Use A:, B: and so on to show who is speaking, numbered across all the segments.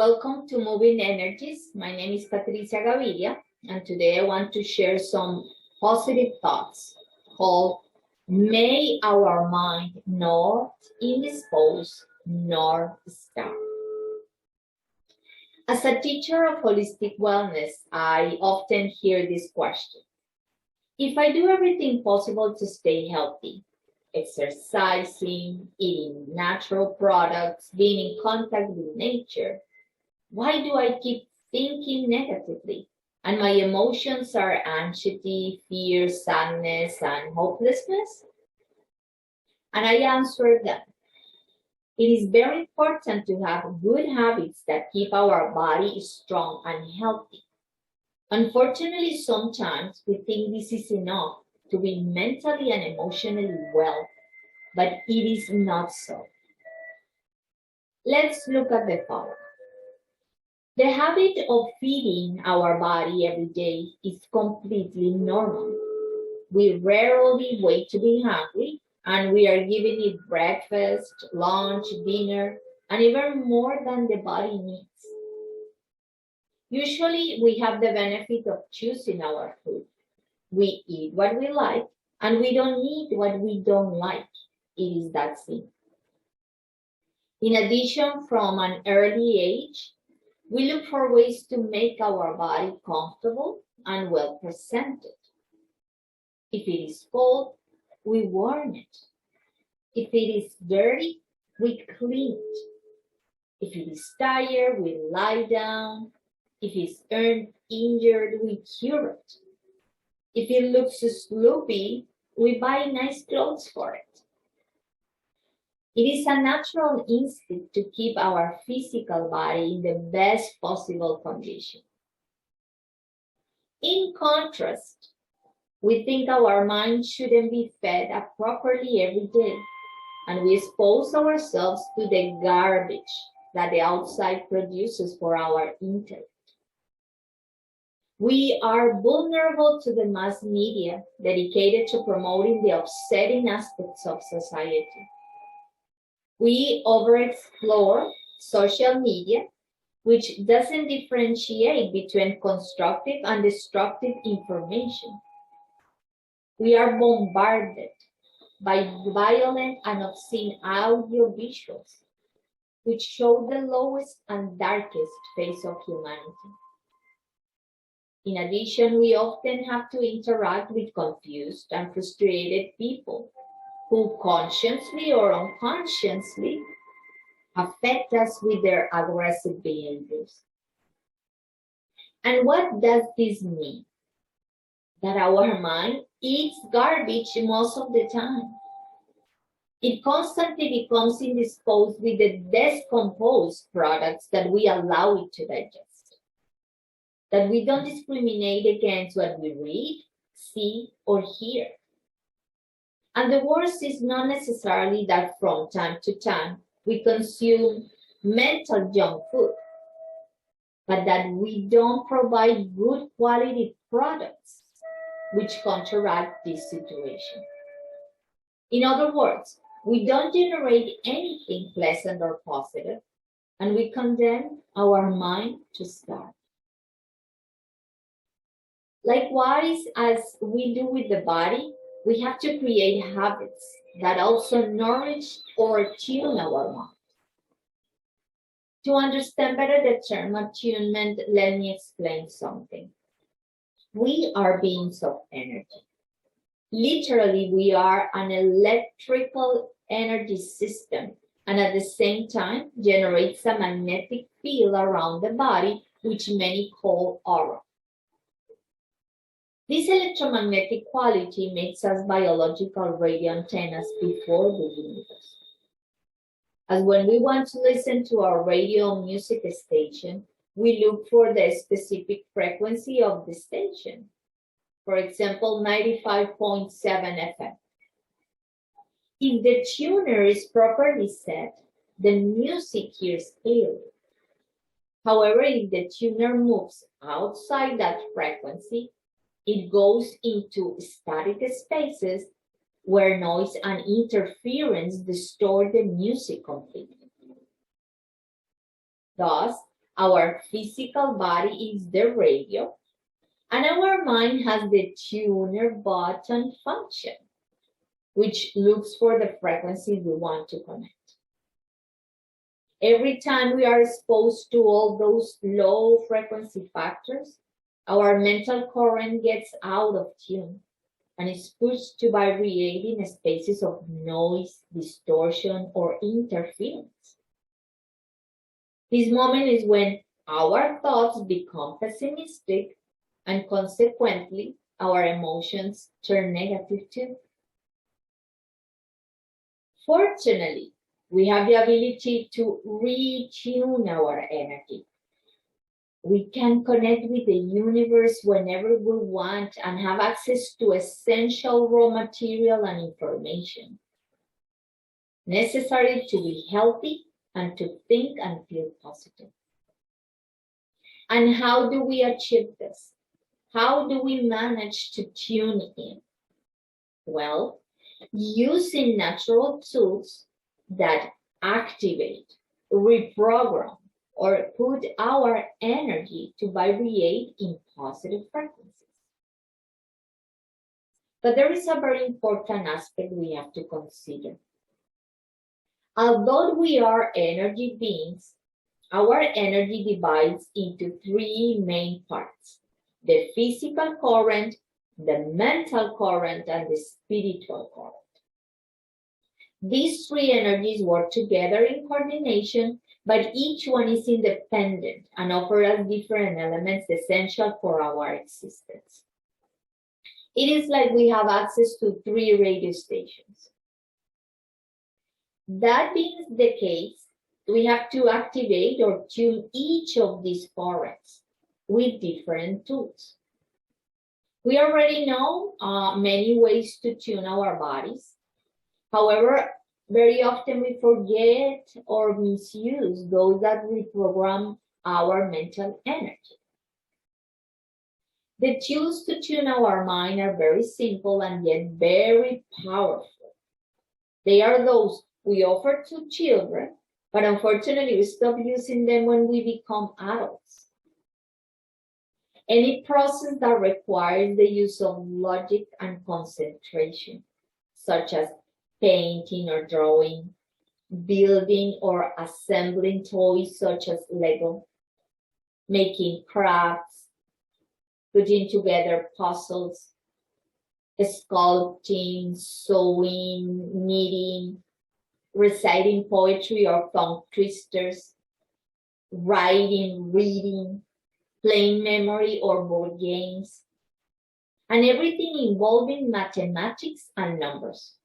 A: Welcome to Moving Energies. My name is Patricia Gaviria, and today I want to share some positive thoughts called May Our Mind Not Indispose nor Starve. As a teacher of holistic wellness, I often hear this question. If I do everything possible to stay healthy, exercising, eating natural products, being in contact with nature, why do I keep thinking negatively? And my emotions are anxiety, fear, sadness, and hopelessness? And I answer them. It is very important to have good habits that keep our body strong and healthy. Unfortunately, sometimes we think this is enough to be mentally and emotionally well, but it is not so. Let's look at the following. The habit of feeding our body every day is completely normal. We rarely wait to be hungry, and we are giving it breakfast, lunch, dinner, and even more than the body needs. Usually, we have the benefit of choosing our food. We eat what we like, and we don't eat what we don't like. It is that simple. In addition, from an early age, we look for ways to make our body comfortable and well presented. If it is cold, we warm it. If it is dirty, we clean it. If it is tired, we lie down. If it's injured, we cure it. If it looks sloppy, we buy nice clothes for it. It is a natural instinct to keep our physical body in the best possible condition. In contrast, we think our mind shouldn't be fed up properly every day, and we expose ourselves to the garbage that the outside produces for our intellect. We are vulnerable to the mass media dedicated to promoting the upsetting aspects of society. We overexplore social media, which doesn't differentiate between constructive and destructive information. We are bombarded by violent and obscene audio visuals, which show the lowest and darkest face of humanity. In addition, we often have to interact with confused and frustrated people who consciously or unconsciously affect us with their aggressive behaviors. And what does this mean? That our mind eats garbage most of the time. It constantly becomes indisposed with the decomposed products that we allow it to digest. That we don't discriminate against what we read, see, or hear. And the worst is not necessarily that from time to time we consume mental junk food, but that we don't provide good quality products which counteract this situation. In other words, we don't generate anything pleasant or positive, and we condemn our mind to starve. Likewise, as we do with the body, we have to create habits that also nourish or tune our mind. To understand better the term attunement, let me explain something. We are beings of energy. Literally, we are an electrical energy system, and at the same time generates a magnetic field around the body, which many call aura. This electromagnetic quality makes us biological radio antennas before the universe. As when we want to listen to our radio music station, we look for the specific frequency of the station. For example, 95.7 FM. If the tuner is properly set, the music hears clearly. However, if the tuner moves outside that frequency, it goes into static spaces where noise and interference distort the music completely. Thus, Our physical body is the radio, and our mind has the tuner button function, which looks for the frequency we want to connect. Every time we are exposed to all those low frequency factors, our mental current gets out of tune and is pushed to vibrate in spaces of noise, distortion, or interference. This moment is when our thoughts become pessimistic, and consequently, our emotions turn negative too. Fortunately, we have the ability to retune our energy. We can connect with the universe whenever we want and have access to essential raw material and information necessary to be healthy and to think and feel positive. And how do we achieve this? How do we manage to tune in? Well, using natural tools that activate, reprogram, or put our energy to vibrate in positive frequencies. But there is a very important aspect we have to consider. Although we are energy beings, our energy divides into three main parts: the physical current, the mental current, and the spiritual current. These three energies work together in coordination, but each one is independent and offers us different elements essential for our existence. It is like we have access to three radio stations. That being the case, we have to activate or tune each of these currents with different tools. We already know many ways to tune our bodies. However, very often we forget or misuse those that reprogram our mental energy. The tools to tune our mind are very simple and yet very powerful. They are those we offer to children, but unfortunately we stop using them when we become adults. Any process that requires the use of logic and concentration, such as painting or drawing, building or assembling toys such as Lego, making crafts, putting together puzzles, sculpting, sewing, knitting, reciting poetry or tongue twisters, writing, reading, playing memory or board games, and everything involving mathematics and numbers.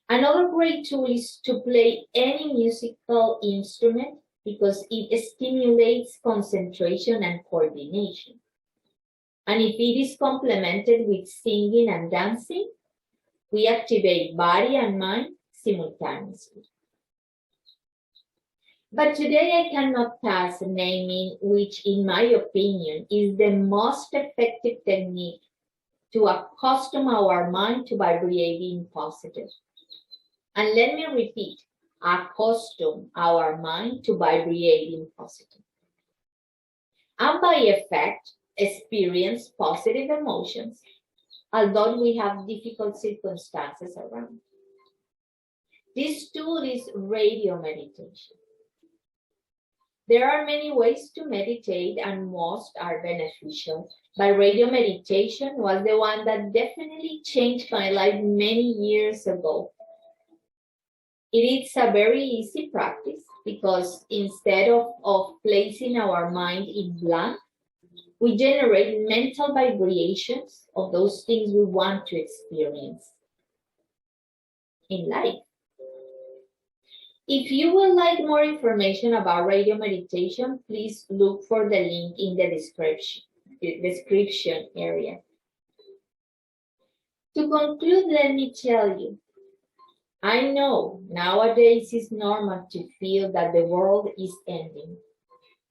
A: Another great tool is to play any musical instrument because it stimulates concentration and coordination. And if it is complemented with singing and dancing, we activate body and mind simultaneously. But today I cannot pass naming which, in my opinion, is the most effective technique to accustom our mind to vibrating positive. And let me repeat, accustom our mind to vibrating positive. And by effect, experience positive emotions, although we have difficult circumstances around. This tool is radio meditation. There are many ways to meditate and most are beneficial, but radio meditation was the one that definitely changed my life many years ago. It is a very easy practice because instead of placing our mind in blank, we generate mental vibrations of those things we want to experience in life. If you would like more information about radio meditation, please look for the link in the description area. To conclude, let me tell you, I know nowadays it's normal to feel that the world is ending,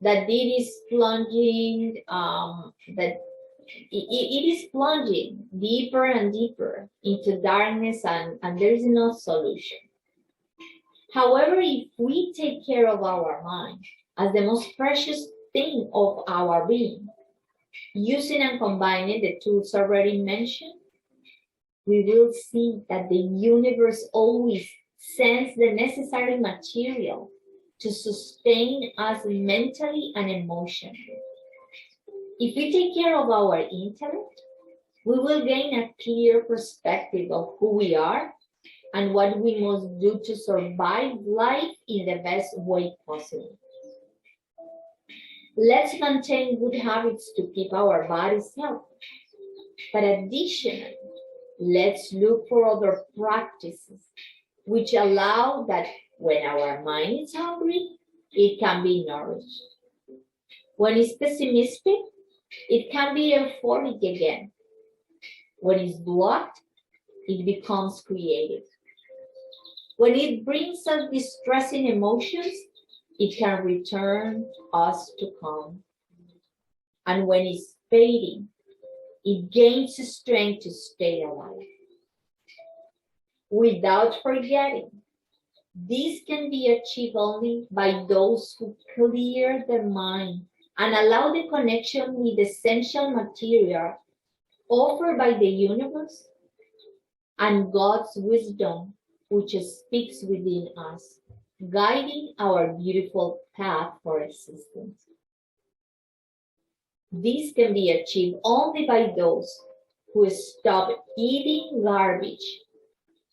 A: that it is plunging, that it is plunging deeper and deeper into darkness and there is no solution. However, if we take care of our mind, as the most precious thing of our being. Using and combining the tools already mentioned, we will see that the universe always sends the necessary material to sustain us mentally and emotionally. If we take care of our intellect, we will gain a clear perspective of who we are and what we must do to survive life in the best way possible. Let's maintain good habits to keep our bodies healthy. But additionally, let's look for other practices which allow that when our mind is hungry, it can be nourished. When it's pessimistic, it can be euphoric again. When it's blocked, it becomes creative. When it brings us distressing emotions, it can return us to calm. And when it's fading, it gains strength to stay alive. Without forgetting, this can be achieved only by those who clear their mind and allow the connection with essential material offered by the universe and God's wisdom, which speaks within us, guiding our beautiful path for existence. This can be achieved only by those who stop eating garbage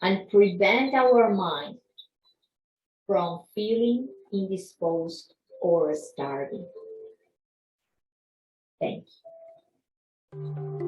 A: and prevent our mind from feeling indisposed or starving. Thank you.